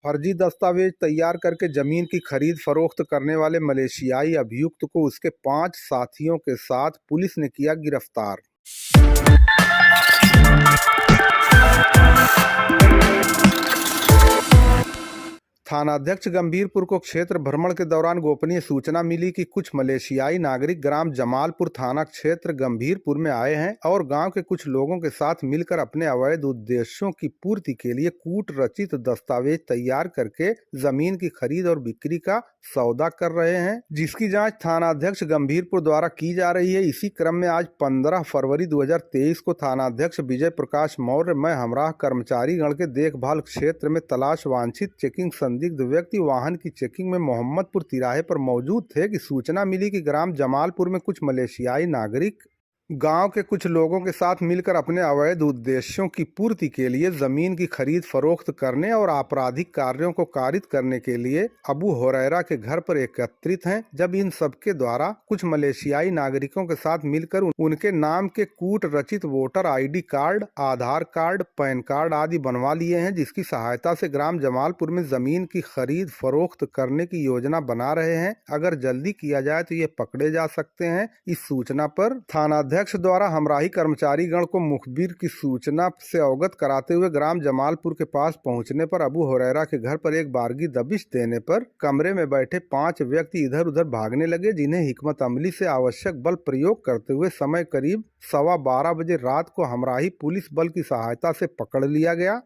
फर्जी दस्तावेज तैयार करके जमीन की खरीद फरोख्त करने वाले मलेशियाई अभियुक्त को उसके 5 साथियों के साथ पुलिस ने किया गिरफ्तार। थानाध्यक्ष गंभीरपुर को क्षेत्र भ्रमण के दौरान गोपनीय सूचना मिली कि कुछ मलेशियाई नागरिक ग्राम जमालपुर थाना क्षेत्र गंभीरपुर में आए हैं और गांव के कुछ लोगों के साथ मिलकर अपने अवैध उद्देश्यों की पूर्ति के लिए कूट रचित दस्तावेज तैयार करके जमीन की खरीद और बिक्री का सौदा कर रहे हैं, जिसकी जांच थानाध्यक्ष गंभीरपुर द्वारा की जा रही है। इसी क्रम में आज 15 फरवरी 2023 को थानाध्यक्ष विजय प्रकाश मौर्य में हमराह कर्मचारी गण के देखभाल क्षेत्र में तलाश वांछित चेकिंग संदिग्ध व्यक्ति वाहन की चेकिंग में मोहम्मदपुर तिराहे पर मौजूद थे कि सूचना मिली कि ग्राम जमालपुर में कुछ मलेशियाई नागरिक गांव के कुछ लोगों के साथ मिलकर अपने अवैध उद्देश्यों की पूर्ति के लिए जमीन की खरीद फरोख्त करने और आपराधिक कार्यों को कारित करने के लिए अबू हुरैरा के घर पर एकत्रित हैं। जब इन सबके द्वारा कुछ मलेशियाई नागरिकों के साथ मिलकर उनके नाम के कूट रचित वोटर ID कार्ड, आधार कार्ड, पैन कार्ड आदि बनवा लिए हैं, जिसकी सहायता से ग्राम जमालपुर में जमीन की खरीद फरोख्त करने की योजना बना रहे हैं। अगर जल्दी किया जाए तो ये पकड़े जा सकते हैं। इस सूचना पर थानाध्यक्ष द्वारा हमराही कर्मचारी गण को मुखबिर की सूचना से अवगत कराते हुए ग्राम जमालपुर के पास पहुंचने पर अबू हुरैरा के घर पर एक बारगी दबिश देने पर कमरे में बैठे 5 व्यक्ति इधर उधर भागने लगे, जिन्हें हिकमत अमली से आवश्यक बल प्रयोग करते हुए समय करीब 12:15 बजे रात को हमराही पुलिस बल की सहायता से पकड़ लिया गया।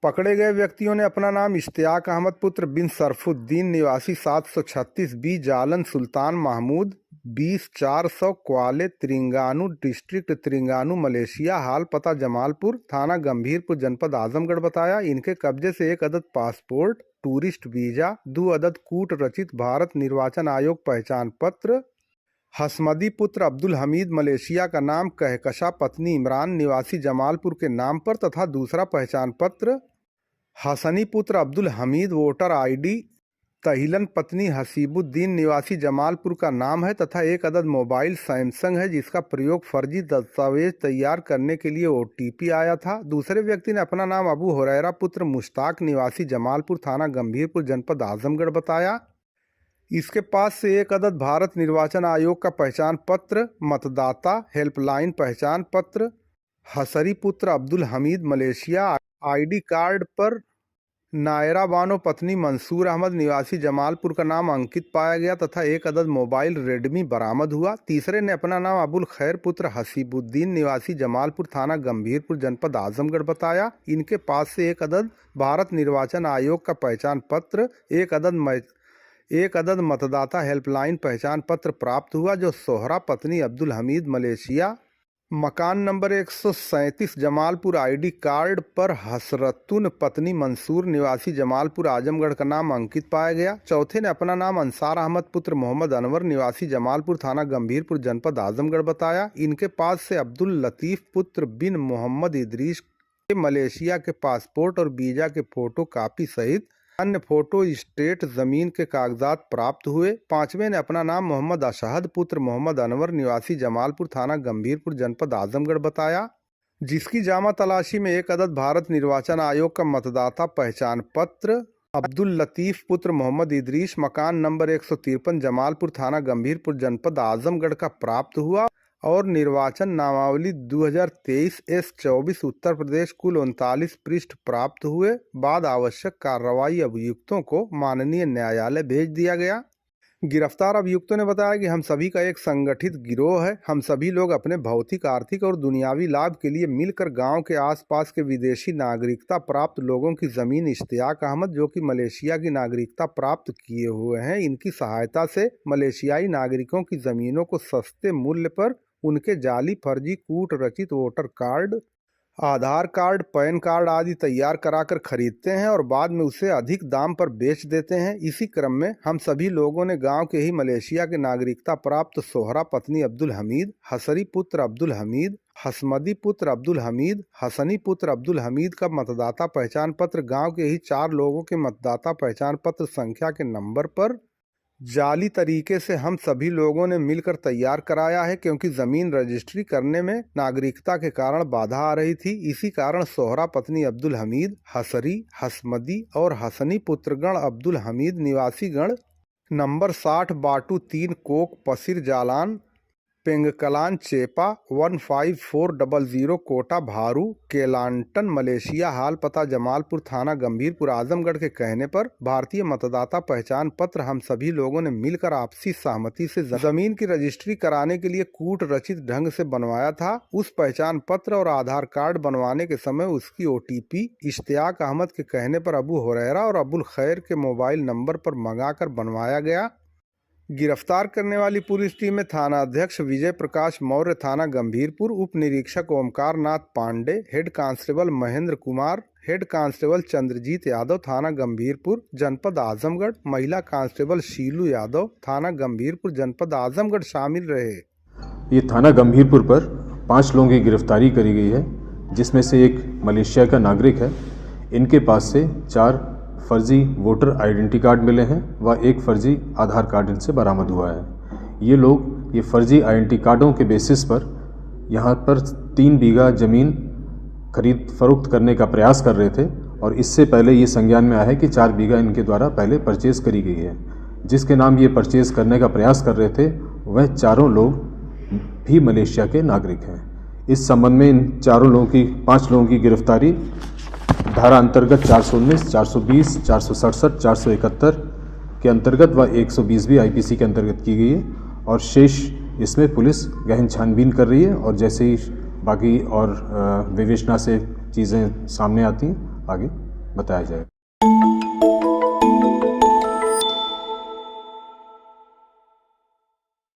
पकड़े गए व्यक्तियों ने अपना नाम इश्तियाक अहमद पुत्र बिन सरफुद्दीन निवासी 736 बी जालन सुल्तान महमूद 20-400 क्वाले त्रिंगानू डिस्ट्रिक्ट त्रिंगानू मलेशिया, हाल पता जमालपुर थाना गंभीरपुर जनपद आजमगढ़ बताया। इनके कब्जे से 1 अदद पासपोर्ट, टूरिस्ट वीजा, 2 अदद कूट रचित भारत निर्वाचन आयोग पहचान पत्र, हसमदी पुत्र अब्दुल हमीद मलेशिया का नाम कहकशा पत्नी इमरान निवासी जमालपुर के नाम पर तथा दूसरा पहचान पत्र हसनी पुत्र अब्दुल हमीद वोटर ID तहिलन पत्नी हसीबुद्दीन निवासी जमालपुर का नाम है तथा 1 अदद मोबाइल सैमसंग है, जिसका प्रयोग फर्जी दस्तावेज तैयार करने के लिए OTP आया था। दूसरे व्यक्ति ने अपना नाम अबू हुरैरा पुत्र मुश्ताक निवासी जमालपुर थाना गंभीरपुर जनपद आजमगढ़ बताया। इसके पास से 1 अदद भारत निर्वाचन आयोग का पहचान पत्र, मतदाता हेल्पलाइन पहचान पत्र, हसरी पुत्र Abdul Hamid Malaysia ID card पर नायरा बानो पत्नी मंसूर अहमद निवासी जमालपुर का नाम अंकित पाया गया तथा 1 अदद मोबाइल रेडमी बरामद हुआ। तीसरे ने अपना नाम अबुल खैर पुत्र हसीबुद्दीन निवासी जमालपुर थाना गंभीरपुर जनपद आजमगढ़ बताया। इनके पास से 1 अदद भारत निर्वाचन आयोग का पहचान पत्र, 1 अदद मतदाता हेल्पलाइन पहचान पत्र प्राप्त हुआ, जो सोहरा पत्नी अब्दुल हमीद मलेशिया मकान नंबर 137 जमालपुर ID कार्ड पर हसरतुन पत्नी मंसूर निवासी जमालपुर आजमगढ़ का नाम अंकित पाया गया। चौथे ने अपना नाम अंसार अहमद पुत्र मोहम्मद अनवर निवासी जमालपुर थाना गंभीरपुर जनपद आजमगढ़ बताया। इनके पास से अब्दुल लतीफ पुत्र बिन मोहम्मद इदरीस के मलेशिया के पासपोर्ट और वीजा के फोटो कापी सहित अन्य फोटो स्टेट जमीन के कागजात प्राप्त हुए। पांचवें ने अपना नाम मोहम्मद अशहद पुत्र मोहम्मद अनवर निवासी जमालपुर थाना गंभीरपुर जनपद आजमगढ़ बताया, जिसकी जामा तलाशी में 1 अदद भारत निर्वाचन आयोग का मतदाता पहचान पत्र अब्दुल लतीफ पुत्र मोहम्मद इदरीस मकान नंबर 153 जमालपुर थाना गंभीरपुर जनपद आजमगढ़ का प्राप्त हुआ और निर्वाचन नामावली 2023 S24 उत्तर प्रदेश कुल 39 पृष्ठ प्राप्त हुए। बाद आवश्यक कार्रवाई अभियुक्तों को माननीय न्यायालय भेज दिया गया। गिरफ्तार अभियुक्तों ने बताया कि हम सभी का एक संगठित गिरोह है। हम सभी लोग अपने भौतिक, आर्थिक और दुनियावी लाभ के लिए मिलकर गांव के आसपास के विदेशी नागरिकता प्राप्त लोगों की जमीन इश्तियाक अहमद, जो कि मलेशिया की नागरिकता प्राप्त किए हुए हैं, इनकी सहायता से मलेशियाई नागरिकों की जमीनों को सस्ते मूल्य पर उनके जाली फर्जी कूट रचित वोटर कार्ड, आधार कार्ड, पैन कार्ड आदि तैयार कराकर खरीदते हैं और बाद में उसे अधिक दाम पर बेच देते हैं। इसी क्रम में हम सभी लोगों ने गांव के ही मलेशिया के नागरिकता प्राप्त सोहरा पत्नी अब्दुल हमीद, हसरी पुत्र अब्दुल हमीद, हसमदी पुत्र अब्दुल हमीद, हसनी पुत्र अब्दुल हमीद का मतदाता पहचान पत्र गांव के ही 4 लोगों के मतदाता पहचान पत्र संख्या के नंबर पर जाली तरीके से हम सभी लोगों ने मिलकर तैयार कराया है, क्योंकि जमीन रजिस्ट्री करने में नागरिकता के कारण बाधा आ रही थी। इसी कारण सोहरा पत्नी अब्दुल हमीद, हसरी, हसमदी और हसनी पुत्रगण अब्दुल हमीद निवासी गण नंबर 60 बाटू 3 कोक पसिर जालान पेंगकलान चेपा 15400 कोटा भारू केलांटन मलेशिया हाल पता जमालपुर थाना गंभीरपुर आजमगढ़ के कहने पर भारतीय मतदाता पहचान पत्र हम सभी लोगों ने मिलकर आपसी सहमति से जमीन की रजिस्ट्री कराने के लिए कूट रचित ढंग से बनवाया था। उस पहचान पत्र और आधार कार्ड बनवाने के समय उसकी OTP इश्तियाक अहमद के कहने पर अबू हुरैरा और अबुल खैर के मोबाइल नंबर पर मंगाकर बनवाया गया। गिरफ्तार करने वाली पुलिस टीम में थाना अध्यक्ष विजय प्रकाश मौर्य थाना गंभीरपुर, उप निरीक्षक Omkar Nath Pandey, head constable Mahendra Kumar, head constable Chandrajeet Yadav थाना गंभीरपुर जनपद आजमगढ़, महिला कांस्टेबल शीलू यादव थाना गंभीरपुर जनपद आजमगढ़ शामिल रहे। ये थाना गंभीरपुर पर 5 लोगों की गिरफ्तारी करी गई है, जिसमें से एक मलेशिया का नागरिक है। इनके पास से 4 फर्जी वोटर आइडेंटिटी कार्ड मिले हैं व एक फर्जी आधार कार्ड इनसे बरामद हुआ है। ये लोग ये फर्जी आइडेंटिटी कार्डों के बेसिस पर यहाँ पर 3 बीघा ज़मीन खरीद फरोख्त करने का प्रयास कर रहे थे और इससे पहले ये संज्ञान में आया है कि 4 बीघा इनके द्वारा पहले परचेज़ करी गई है। जिसके नाम ये परचेज़ करने का प्रयास कर रहे थे वह चारों लोग भी मलेशिया के नागरिक हैं। इस संबंध में इन चारों लोगों की 5 लोगों की गिरफ्तारी धारा अंतर्गत 419, 420, 467, 471 के अंतर्गत व 120 भी IPC के अंतर्गत की गई है और शेष इसमें पुलिस गहन छानबीन कर रही है और जैसे ही बाकी और विवेचना से चीज़ें सामने आती हैं आगे बताया जाएगा।